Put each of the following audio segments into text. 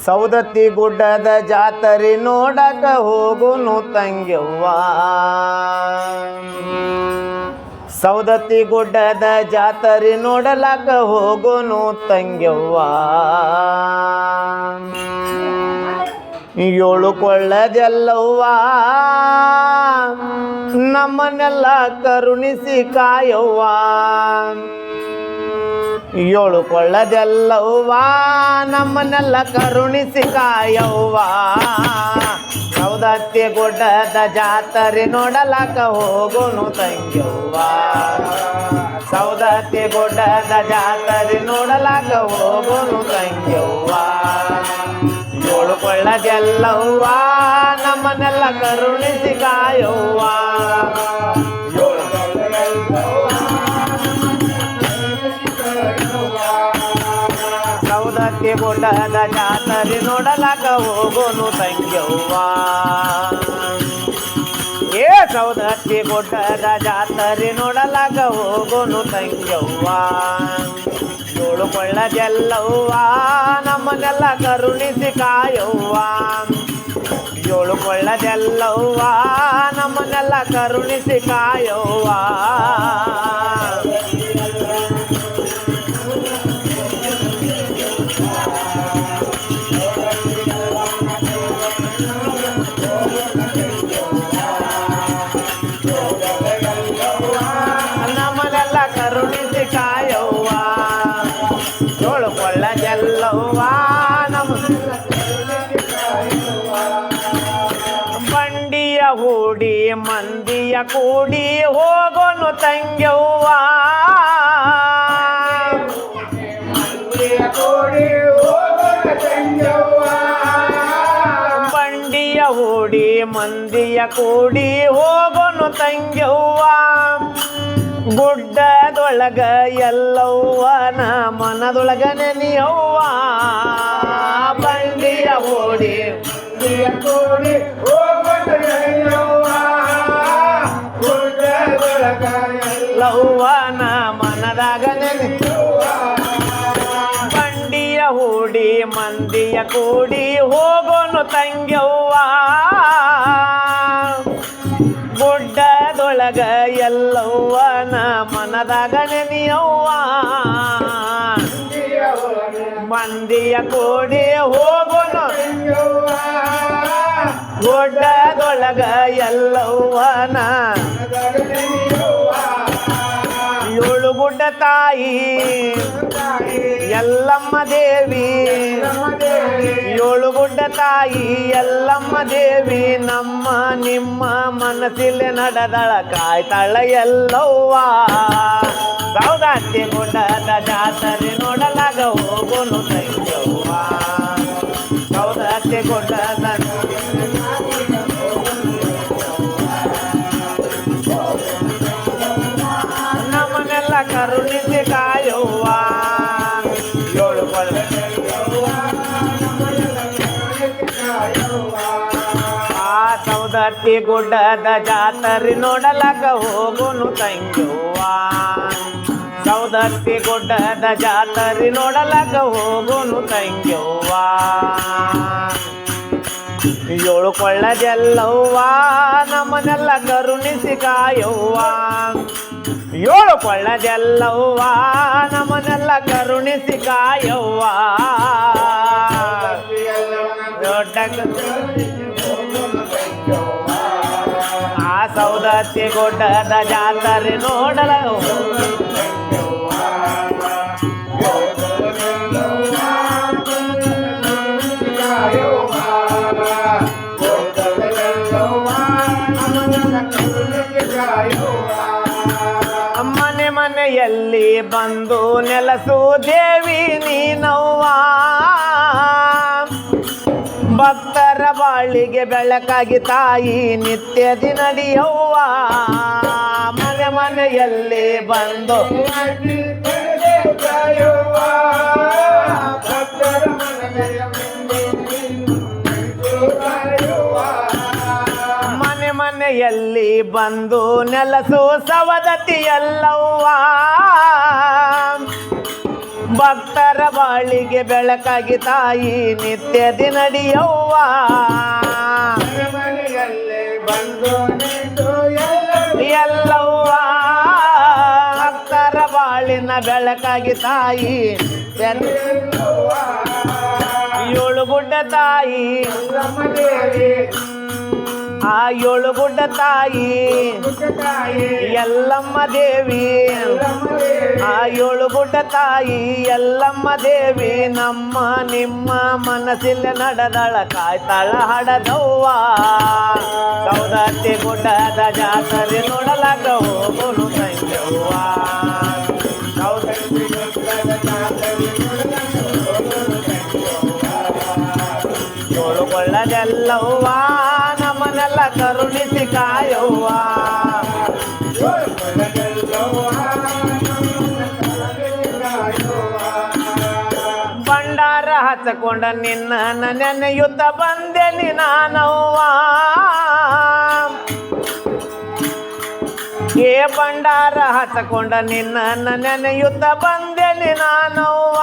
ಸೌದತ್ತಿ ಗುಡ್ಡದ ಜಾತ್ರೆ ನೋಡಕ ಹೋಗುನು ತಂಗ್ಯವ್ವ. ಸೌದತ್ತಿ ಗುಡ್ಡದ ಜಾತ್ರೆ ನೋಡಲಕ ಹೋಗುನು ತಂಗ್ಯವ್ವ. ಏಳು ಕೊಳ್ಳದೆಲ್ಲವ್ವ ನಮ್ಮನ್ನೆಲ್ಲ ಕರುಣಿಸಿ ಕಾಯವ್ವ. ಏಳು ಕೊಳ್ಳದೆಲ್ಲವ್ವ ನಮ್ಮನ್ನೆಲ್ಲ ಕರುಣಿಸಿ ಕಾಯವ್ವ. ಸೌದತ್ತಿ ಗುಡ್ಡದ ಜಾತ್ರೆ ನೋಡಲಕ ಹೋಗುನು ತಂಗ್ಯವ್ವ. ಸೌದತ್ತಿ ಗುಡ್ಡದ ಜಾತ್ರೆ ನೋಡಲಕ ಹೋಗುನು ತಂಗ್ಯವ್ವ. ಏಳು ಕೊಳ್ಳದೆಲ್ಲವ್ವ ನಮ್ಮನ್ನೆಲ್ಲ ಕರುಣಿಸಿ ಕಾಯವ್ವ. ಸೌದತ್ತಿ ಗುಡ್ಡದ ಜಾತ್ರೆ ನೋಡಲಕ ಹೋಗುನು ತಂಗ್ಯವ್ವ. ಏ ಸೌದತ್ತಿ ಗುಡ್ಡದ ಜಾತ್ರೆ ನೋಡಲಕ ಹೋಗುನು ತಂಗ್ಯವ್ವ. ಏಳು ಕೊಳ್ಳದೆಲ್ಲವ್ವ ನಮ್ಮನ್ನೆಲ್ಲ ಕರುಣಿಸಿ ಕಾಯವ್ವ. ಏಳು ಕೊಳ್ಳದೆಲ್ಲವ್ವ ನಮ್ಮನ್ನೆಲ್ಲ ಕರುಣಿಸಿ ಕಾಯವ್ವ. ನಮ್ಮನ್ನೆಲ್ಲ ಕರುಣಿಸಿ ಕಾಯವ್ವ. ಏಳು ಕೊಳ್ಳದೆಲ್ಲವ್ವ ಬಂಡಿಯ ಹೂಡಿ ಮಂದಿಯ ಕೂಡಿ ಹೋಗೋನು ತಂಗ್ಯವ್ವ. ಬಂಡಿಯ ಹೂಡಿ ಮಂದಿಯ ಕೂಡಿ ಹೋಗೋನು ತಂಗ್ಯವ್ವ. ಗುಡ್ಡದೊಳಗ ಎಲ್ಲವ್ವನ ಮನದೊಳಗ ನೆನೆಯವ್ವ. ಬಂಡಿಯ ಹೂಡಿ ಕೂಡಿ ಎಲ್ಲವ್ವನ ಮನದಾಗ ನೆನೆಯವ್ವ. ಬಂಡಿಯ ಹೂಡಿ ಮಂದಿಯ ಕೂಡಿ ಹೋಗೋನು ತಂಗ್ಯವ್ವ. ಗುಡ್ಡದೊಳಗ ಎಲ್ಲವ್ವನ ಮನದಾಗ ನೆನೆಯವ್ವ. ಮಂದಿಯ ಕೂಡಿ ಹೋಗೋನು ಗುಡ್ಡದೊಳಗ ಎಲ್ಲವ್ವನ. ಏಳು ಗುಡ್ಡ ತಾಯಿ ಎಲ್ಲಮ್ಮ ದೇವಿ. ಏಳು ಗುಡ್ಡ ತಾಯಿ ಎಲ್ಲಮ್ಮ ದೇವಿ ನಮ್ಮ ನಿಮ್ಮ ಮನಸ್ಸಿಲೆ ನಡೆದಳ ಕಾಯ್ತಾಳ ಎಲ್ಲವ್ವ. ಸೌದತ್ತಿ ಗುಡ್ಡದ ಜಾತ್ರೆ ನೋಡಲಾಗ ಹೋಗುನು ತಂಗ್ಯವ್ವ. ಸೌದತ್ತಿ ಗುಡ್ಡದ ನಮ್ಮನ್ನೆಲ್ಲ ಕರುಣಿಸಿ ಕಾಯವ್ವ. ಏಳು ಆ ಸೌದತ್ತಿ ಗುಡ್ಡದ ಜಾತ್ರೆ ನೋಡಲಕ ಹೋಗುನು ತಂಗ್ಯವ್ವ. ಸೌದತ್ತಿ ಗುಡ್ಡದ ಜಾತ್ರೆ ನೋಡಲಕ ಹೋಗುನು ತಂಗ್ಯವ್ವ. ಏಳು ಕೊಳ್ಳದೆಲ್ಲವ್ವ ನಮ್ಮನ್ನೆಲ್ಲ ಕರುಣಿಸಿ ಕಾಯವ್ವ. ಏಳು ಕೊಳ್ಳದೆಲ್ಲವ್ವ ನಮ್ಮನ್ನೆಲ್ಲ ಕರುಣಿಸಿ ಕಾಯವ್ವ. ದೊಡ್ಡ ಆ ಸೌದತ್ತಿ ಗುಡ್ಡದ ಜಾತ್ರೆ ನೋಡಲ ಮನೆ ಮನೆಯಲ್ಲಿ ಬಂದು ನೆಲಸು ದೇವಿ ನೀನವ್ವ. ಭಕ್ತರ ಬಾಳಿಗೆ ಬೆಳಕಾಗಿ ತಾಯಿ ನಿತ್ಯದಿ ನಡೆಯವ್ವ ಮನೆ ಮನೆಯಲ್ಲಿ ಬಂದು ಮನೆ ಮನೆಯಲ್ಲಿ ಬಂದು ನೆಲಸು ಸವದತಿಯಲ್ಲವ್ವ ಭಕ್ತರ ಬಾಳಿಗೆ ಬೆಳಕಾಗಿ ತಾಯಿ ನಿತ್ಯದಿ ನಡೆಯವ್ವ ಬಂದು ಎಲ್ಲವ್ವ ಭಕ್ತರ ಬಾಳಿನ ಬೆಳಕಾಗಿ ತಾಯಿ ಏಳು ಗುಡ್ಡ ತಾಯಿ ಆ ಏಳು ಗುಡ್ಡ ತಾಯಿ ಎಲ್ಲಮ್ಮ ದೇವಿ ಆ ಏಳು ಗುಡ್ಡ ತಾಯಿ ಎಲ್ಲಮ್ಮ ದೇವಿ ನಮ್ಮ ನಿಮ್ಮ ಮನಸ್ಸಿಲ್ಲ ನಡೆದಳ ಕಾಯ್ತಾಳ ಹಡದವ್ವ ಸೌದತ್ತಿ ಗುಡ್ಡದ ಜಾತ್ರೆ ನೋಡಲಾಗ ಹೋಗೋನು ತಂಗವ್ವ ಸೌದತ್ತಿ ಗುಡ್ಡದ ಜಾತ್ರೆ ಏಳುಕೊಳ್ಳದೆಲ್ಲವ್ವ ನಮ್ಮನೆಲ್ಲ ಕರುಣಿಸಿ ಕಾಯವ್ವ ಭಂಡಾರ ಹಚ್ಚಕೊಂಡ ನಿನ್ನ ನೆನೆಯುತ್ತ ಬಂದೆನಿ ನಾನವ್ವ ಏ ಭಂಡಾರ ಹಚ್ಚಕೊಂಡ ನಿನ್ನ ನೆನೆಯುತ್ತ ಬಂದೆನಿ ನಾನವ್ವ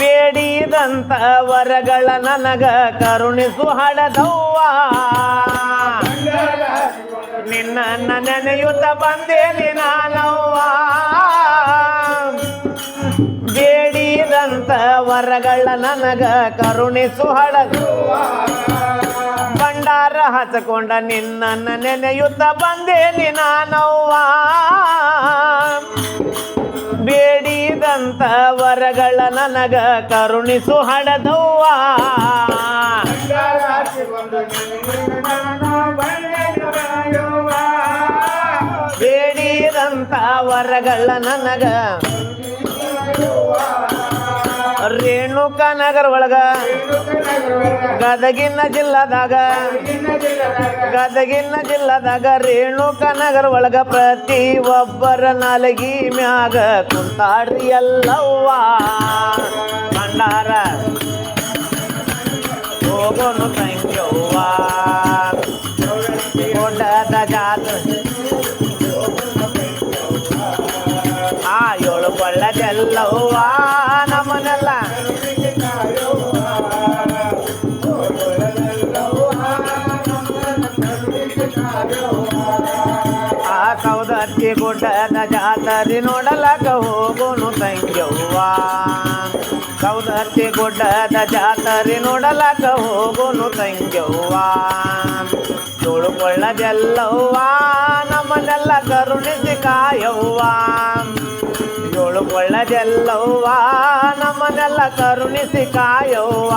ಬೇಡಿದಂತ ವರಗಳ ನನಗ ಕರುಣಿಸು ಹಡದವ್ವ ನಿನ್ನ ನೆನೆಯುತ್ತ ಬಂದೇನಿ ನಾನವ್ವ ಬೇಡಿದಂತ ವರಗಳ ನನಗ ಕರುಣಿಸು ಹಡದವ್ವ ಭಂಡಾರ ಹಚ್ಚಕೊಂಡ ನಿನ್ನ ನೆನೆಯುತ್ತ ಬಂದೇನಿ ನಾನವ್ವ ಬೇಡಿದಂತ ವರಗಳ ನನಗ ಕರುಣಿಸು ಹಡದವ್ವ ಬೇಡಿದಂತ ವರಗಳ ನನಗ ರೇಣುಕ ನಗರ ಒಳಗ ಗದಗಿನ ಜಿಲ್ಲದಾಗ ರೇಣುಕ ನಗರ ಒಳಗ ಪ್ರತಿ ಒಬ್ಬರ ನಾಲಗಿ ಮ್ಯಾಗ ಕುಂತಾಡ್ರಿ ಎಲ್ಲವ್ವ ಭಂಡಾರ ಹೋಗೋನು ತಂಗ್ಯವ್ವ ಗುಡ್ಡದ ಜಾತ್ರೆ ಆ ಏಳು ಕೊಳ್ಳದೆಲ್ಲವ್ವ ನಮ್ಮನೆಲ್ಲ ಆ ಸೌದತ್ತಿ ಗುಡ್ಡದ ಜಾತ್ರೆ ನೋಡಲಕ ಹೋಗೋನು ತಂಗ್ಯವ್ವ ಸೌದತ್ತಿ ಗುಡ್ಡದ ಜಾತ್ರೆ ನೋಡಲಕ ಹೋಗೋನು ತಂಗ್ಯವ್ವ ಏಳುಕೊಳ್ಳದೆಲ್ಲವ್ವ ನಮ್ಮನ್ನೆಲ್ಲ ಕರುಣಿಸಿ ಕಾಯವ್ವ ಏಳುಕೊಳ್ಳದೆಲ್ಲವ್ವ ನಮ್ಮನ್ನೆಲ್ಲ ಕರುಣಿಸಿ ಕಾಯವ್ವ